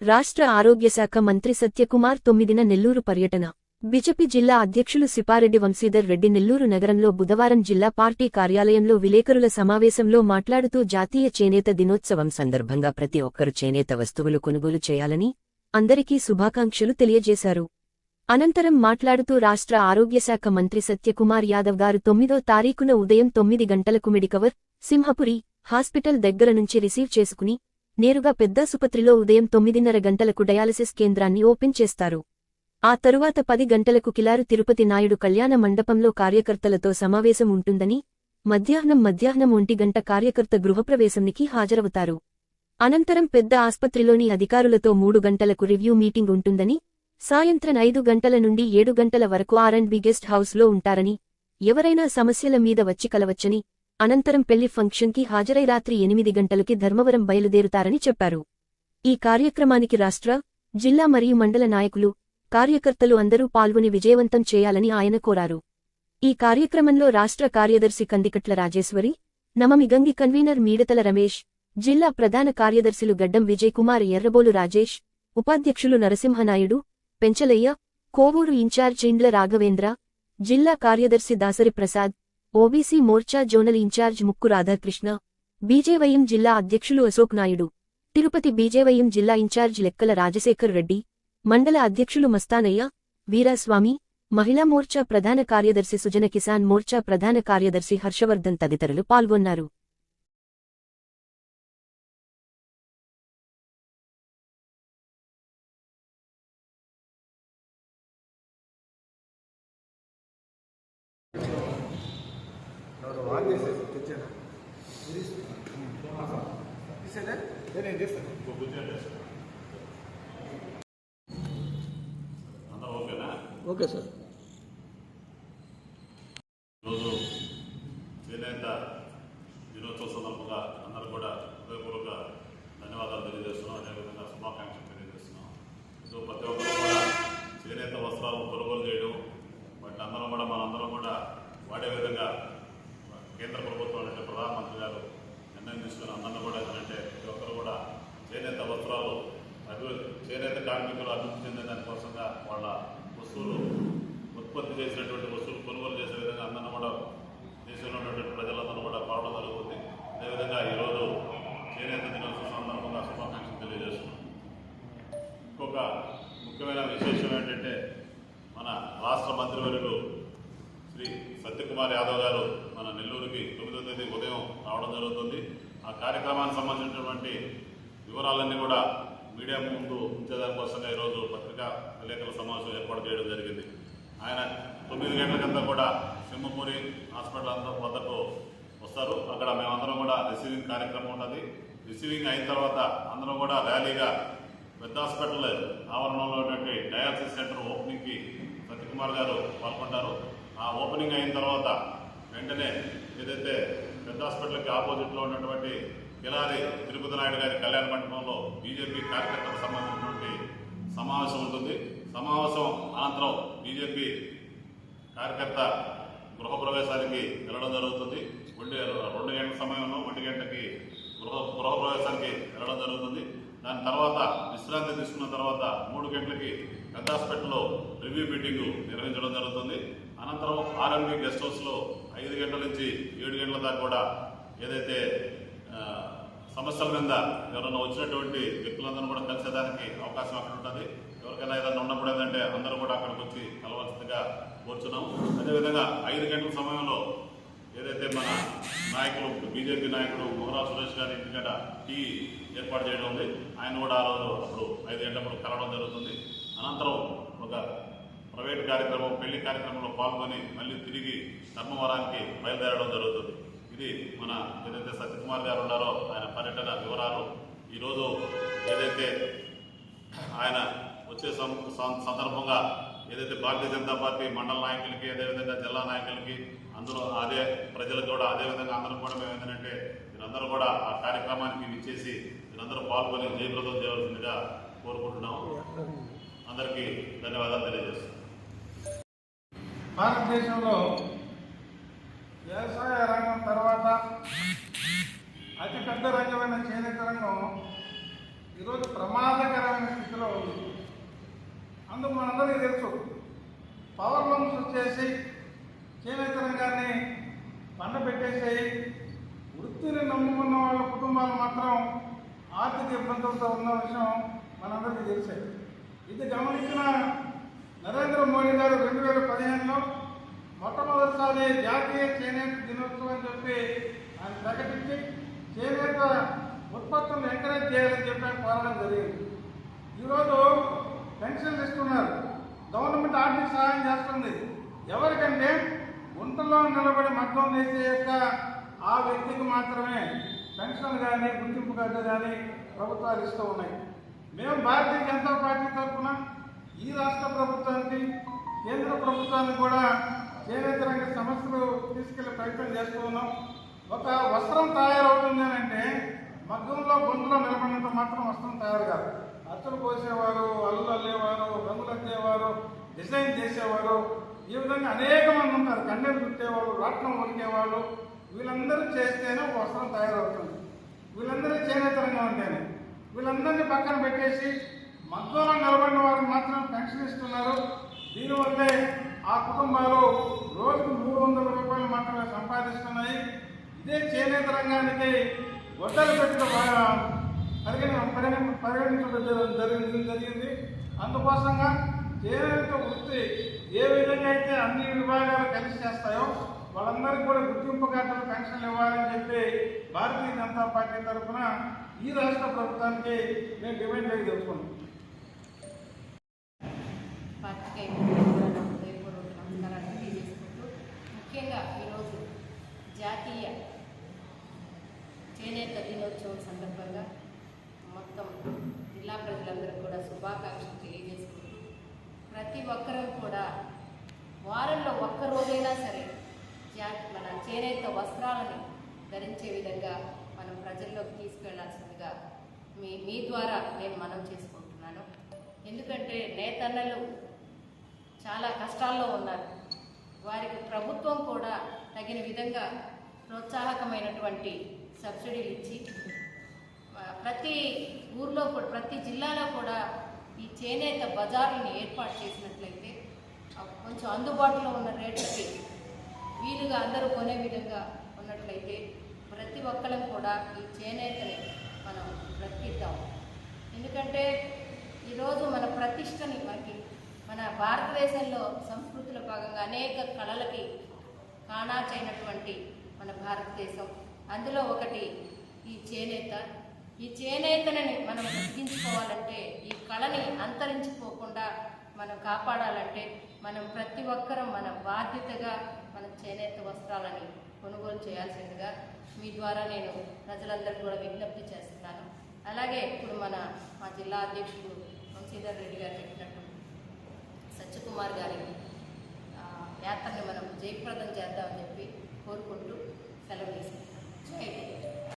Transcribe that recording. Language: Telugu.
రాష్ట్ర ఆరోగ్య శాఖ మంత్రి సత్యకుమార్ 9న నెల్లూరు పర్యటన. బిజెపి జిల్లా అధ్యక్షులు సిపారెడ్డి వంశీధర్ రెడ్డి నెల్లూరు నగరంలో బుధవారం జిల్లా పార్టీ కార్యాలయంలో విలేకరుల సమావేశంలో మాట్లాడుతూ జాతీయ చేనేత దినోత్సవం సందర్భంగా ప్రతి ఒక్కరు చేనేత వస్తువులు కొనుగోలు చేయాలని అందరికీ శుభాకాంక్షలు తెలియజేశారు. అనంతరం మాట్లాడుతూ రాష్ట్ర ఆరోగ్య శాఖ మంత్రి సత్యకుమార్ యాదవ్ గారు 9వ తారీఖున ఉదయం 9 గంటలకు మెడికవర్, సింహపురి హాస్పిటల్ దగ్గర నుంచి రిసీవ్ చేసుకుని నేరుగా పెద్దాసుపత్రిలో ఉదయం 9:30 గంటలకు డయాలసిస్ కేంద్రాన్ని ఓపెన్ చేస్తారు. ఆ తరువాత 10 గంటలకు కిలారు తిరుపతి నాయుడు కళ్యాణ మండపంలో కార్యకర్తలతో సమావేశం ఉంటుందని, మధ్యాహ్నం 1 గంట కార్యకర్త గృహప్రవేశంనికి హాజరవుతారు. అనంతరం పెద్ద ఆస్పత్రిలోని అధికారులతో 3 గంటలకు రివ్యూ మీటింగ్ ఉంటుందని, సాయంత్రం 5 గంటల నుండి 7 గంటల వరకు R&B గెస్ట్ హౌస్లో ఉంటారని, ఎవరైనా సమస్యల మీద వచ్చి కలవచ్చని, అనంతరం పెళ్లి ఫంక్షన్కి హాజరై రాత్రి 8 గంటలకి ధర్మవరం బయలుదేరుతారని చెప్పారు. ఈ కార్యక్రమానికి రాష్ట్ర, జిల్లా మరియు మండల నాయకులు, కార్యకర్తలు అందరూ పాల్గొని విజయవంతం చేయాలని ఆయన కోరారు. ఈ కార్యక్రమంలో రాష్ట్ర కార్యదర్శి కందికట్ల రాజేశ్వరి, నమమిగంగి కన్వీనర్ మీడతల రమేష్, జిల్లా ప్రధాన కార్యదర్శులు గడ్డం విజయకుమార్, ఎర్రబోలు రాజేష్, ఉపాధ్యక్షులు నరసింహనాయుడు, పెంచలయ్య, కోవూరు ఇన్ఛార్జ్ ఇండ్ల రాఘవేంద్ర, జిల్లా కార్యదర్శి Dasari Prasad, OBC Morcha zonal incharge Mukku Radhakrishna, BJYM జిల్లా అధ్యక్షులు అశోక్ నాయుడు, తిరుపతి బీజేవైఎం జిల్లా ఇన్ఛార్జ్ లెక్కల రాజశేఖర్ రెడ్డి, మండల అధ్యక్షులు మస్తానయ్య, వీరాస్వామి, మహిళా మోర్చా ప్రధాన కార్యదర్శి సుజన, కిసాన్ మోర్చా ప్రధాన కార్యదర్శి హర్షవర్ధన్ తదితరులు పాల్గొన్నారు. Okay sir. ఈరోజు చేనేత దినోత్సవ సందర్భంగా అందరూ కూడా హృదయపూర్వక ధన్యవాదాలు తెలియజేస్తున్నాం. అదేవిధంగా శుభాకాంక్షలు తెలియజేస్తున్నాం. సో ప్రతి ఒక్కరు కూడా చేనేత వస్త్రాలు కొనుగోలు చేయడం, వాటిని అందరం కూడా మనందరం కూడా వాడే విధంగా కేంద్ర ప్రభుత్వం అంటే ప్రధానమంత్రి గారు నిర్ణయం తీసుకుని అందరినీ కూడా ఏంటంటే ప్రతి ఒక్కరు కూడా చేనేత వస్త్రాలు చేనేత కార్మికులు అభివృద్ధి చెందే దానికోసంగా వాళ్ళ వస్తువులు ఉత్పత్తి చేసినటువంటి వస్తువులు కొనుగోలు చేసే విధంగా అందరినీ కూడా దేశంలో ఉన్నటువంటి ప్రజలందరూ కూడా పాడడం జరుగుతుంది. అదేవిధంగా ఈరోజు చేనేత దినోత్సవం సందర్భంగా శుభాకాంక్షలు తెలియజేస్తున్నాం. ఇంకొక ముఖ్యమైన విశేషం ఏంటంటే మన రాష్ట్ర మంత్రివర్యులు శ్రీ సత్యకుమార్ యాదవ్ గారు మన నెల్లూరుకి 9వ తేదీ ఉదయం రావడం జరుగుతుంది. ఆ కార్యక్రమానికి సంబంధించినటువంటి వివరాలన్నీ కూడా మీడియా ముందు ఉంచేదానికోసంగా ఈరోజు పత్రికా విలేకరుల సమావేశం ఏర్పాటు చేయడం జరిగింది. ఆయన 9 గంటలకంతా కూడా సింహపురి హాస్పిటల్ అంతా వద్దకు వస్తారు. అక్కడ మేమందరం కూడా రిసీవింగ్ కార్యక్రమం ఉన్నది. రిసీవింగ్ అయిన తర్వాత అందరం కూడా ర్యాలీగా పెద్ద హాస్పిటల్ ఆవరణంలో ఉన్నటువంటి డయాలసిస్ సెంటర్ ఓపెనింగ్కి సత్యకుమార్ గారు పాల్గొంటారు. ఆ ఓపెనింగ్ అయిన తర్వాత వెంటనే ఏదైతే పెద్ద హాస్పిటల్కి ఆపోజిట్లో ఉన్నటువంటి కిలారి తిరుపతి నాయుడు గారి కళ్యాణ మండపంలో బీజేపీ కార్యకర్తలకు సంబంధించినటువంటి సమావేశం ఉంటుంది. సమావేశం అనంతరం బీజేపీ కార్యకర్త గృహప్రవేశానికి వెళ్ళడం జరుగుతుంది. 2 గంటల సమయంలో 1 గంటకి గృహప్రవేశానికి వెళ్ళడం జరుగుతుంది. దాని తర్వాత విశ్రాంతి తీసుకున్న తర్వాత 3 గంటలకి పెద్ద హాస్పిటల్లో రివ్యూ మీటింగ్ నిర్వహించడం జరుగుతుంది. అనంతరం R&B గెస్ట్ హౌస్లో 5 గంటల నుంచి 7 గంటల దాకా కూడా ఏదైతే సమస్యల మీద ఎవరైనా వచ్చినటువంటి వ్యక్తులందరూ కూడా కలిసేదానికి అవకాశం అక్కడ ఉంటుంది. ఎవరికైనా ఏదైనా ఉన్నప్పుడు ఏంటంటే అందరూ కూడా అక్కడికి వచ్చి కలవలసిందిగా కోరుచున్నాం. అదేవిధంగా 5 గంటల సమయంలో ఏదైతే మన నాయకులు బీజేపీ నాయకుడు మొహరా సురేష్ గారి ఇంటికట టీ ఏర్పాటు చేయడం ఉంది. ఆయన కూడా ఆ రోజు అప్పుడు 5 గంటలప్పుడు కలవడం జరుగుతుంది. అనంతరం ఒక ప్రైవేట్ కార్యక్రమం, పెళ్లి కార్యక్రమంలో పాల్గొని మళ్ళీ తిరిగి ధర్మవరానికి బయలుదేరడం జరుగుతుంది. ఇది మన ఏదైతే సత్యకుమార్ గారు ఉన్నారో ఆయన పర్యటన వివరాలు. ఈరోజు ఏదైతే ఆయన వచ్చే సందర్భంగా ఏదైతే భారతీయ జనతా పార్టీ మండల నాయకులకి, అదేవిధంగా జిల్లా నాయకులకి, అందరూ అదే ప్రజలకు కూడా అదేవిధంగా అందరూ కూడా మేము ఏంటంటే మీరందరూ కూడా ఆ కార్యక్రమానికి ఇచ్చేసి మీరందరూ పాల్గొని జయప్రదం చేయవలసిందిగా కోరుకుంటున్నాం. అందరికీ ధన్యవాదాలు తెలియజేస్తున్నాం. భారతదేశంలో వ్యవసాయ రంగం తర్వాత అతిపెద్ద రంగమైన చేనేత రంగం ఈరోజు ప్రమాదకరమైన స్థితిలో ఉంది. అందుకు మనందరికీ తెలుసు, పవర్ లూమ్స్ వచ్చేసి చేనేత రంగాన్ని పెట్టేసేయి వృత్తిని నమ్ముకున్న వాళ్ళ కుటుంబాలు మాత్రం ఆర్థిక ఇబ్బందులతో ఉన్న విషయం మనందరికీ తెలిసే. ఇది గమనించిన నరేంద్ర మోడీ గారు 2015లో మొట్టమొదటిసారి జాతీయ చేనేత దినోత్సవం అని చెప్పి ఆయన ప్రకటించి చేనేత ఉత్పత్తులను ఎంకరేజ్ చేయాలని చెప్పి ఆయన కోరడం జరిగింది. ఈరోజు పెన్షన్లు ఇస్తున్నారు, గవర్నమెంట్ ఆర్థిక సహాయం చేస్తుంది. ఎవరికంటే గుంటలో నిలబడి మగ్గం వేసే యొక్క ఆ వ్యక్తికి మాత్రమే పెన్షన్ కానీ గుర్తింపు కార్డు కానీ ప్రభుత్వాలు ఇస్తూ ఉన్నాయి. మేము భారతీయ జనతా పార్టీ తరఫున ఈ రాష్ట్ర ప్రభుత్వానికి కేంద్ర ప్రభుత్వానికి కూడా చేనేత రంగ సమస్యలు తీసుకెళ్లే ప్రయత్నం చేస్తూ ఉన్నాం. ఒక వస్త్రం తయారవుతుంది అని అంటే మగ్గంలో గుంటలో నిలబడినంత మాత్రం వస్త్రం తయారు కాదు. అచ్చులు పోసేవారు, అల్లు అల్లేవారు, రంగులు అద్దేవారు, డిజైన్ చేసేవారు, ఈ విధంగా అనేక మంది ఉంటారు. కన్నెలు చుట్టేవాళ్ళు, రాట్నం ఉడికేవాళ్ళు, వీళ్ళందరూ చేస్తేనే ఒక వస్త్రం తయారవుతుంది. వీళ్ళందరూ చేనేత రంగం అంటేనే. వీళ్ళందరినీ పక్కన పెట్టేసి మగ్గంలో నిలబడిన వారికి మాత్రం పెన్షన్ ఇస్తున్నారు. దీనివల్లే ఆ కుటుంబాలు రోజుకు 300 రూపాయలు మాత్రమే సంపాదిస్తున్నాయి. ఇదే చేనేత రంగానికి వడ్డలు పెట్టడం పరిగణించడం జరిగింది. అందుకోసంగా చేనేత వృత్తి ఏ విధంగా అయితే అన్ని విభాగాలు కలిసి చేస్తాయో వాళ్ళందరికీ కూడా గుర్తింపు కార్డులు పెన్షన్లు ఇవ్వాలని చెప్పి భారతీయ జనతా పార్టీ తరఫున ఈ రాష్ట్ర ప్రభుత్వానికి నేను డిమాండ్ చేసి తెలుసుకున్నాను. నమస్కారాలు తెలియజేసుకుంటూ, ముఖ్యంగా ఈరోజు జాతీయ చేనేత దినోత్సవం సందర్భంగా మొత్తం జిల్లా ప్రజలందరికీ కూడా శుభాకాంక్షలు తెలియజేసుకుంటూ, ప్రతి ఒక్కరూ కూడా వారంలో ఒక్క రోజైనా సరే మన చేనేత వస్త్రాలను ధరించే విధంగా మనం ప్రజల్లోకి తీసుకెళ్లాల్సిందిగా మీ ద్వారా నేను మనవి చేసుకుంటున్నాను. ఎందుకంటే నేతన్నలు చాలా కష్టాల్లో ఉన్నారు. వారికి ప్రభుత్వం కూడా తగిన విధంగా ప్రోత్సాహకమైనటువంటి సబ్సిడీలు ఇచ్చి ప్రతి ఊర్లో కూడా ప్రతి జిల్లాలో కూడా ఈ చేనేత బజార్లను ఏర్పాటు చేసినట్లయితే కొంచెం అందుబాటులో ఉన్న రేట్లకి వీలుగా అందరూ కొనే విధంగా ఉన్నట్లయితే ప్రతి ఒక్కరం కూడా ఈ చేనేతని మనం బ్రతికిద్దాం. ఎందుకంటే ఈరోజు మన ప్రతిష్టని మన భారతదేశంలో సంస్కృతిలో భాగంగా అనేక కళలకి కాణాచైనటువంటి మన భారతదేశం, అందులో ఒకటి ఈ చేనేత. ఈ చేనేతని మనం బ్రతికించుకోవాలంటే, ఈ కళని అంతరించిపోకుండా మనం కాపాడాలంటే మనం ప్రతి ఒక్కరం మన బాధ్యతగా మన చేనేత వస్త్రాలని కొనుగోలు చేయాల్సిందిగా మీ ద్వారా నేను ప్రజలందరికీ కూడా విజ్ఞప్తి చేస్తున్నాను. అలాగే ఇప్పుడు మా జిల్లా అధ్యక్షుడు వంశీధర్ రెడ్డి గారు చెప్పినట్టు సత్యకుమార్ గారి యాత్రని మనం జయప్రదం చేద్దామని చెప్పి కోరుకుంటూ సెలవు తీసుకుంటాం. జై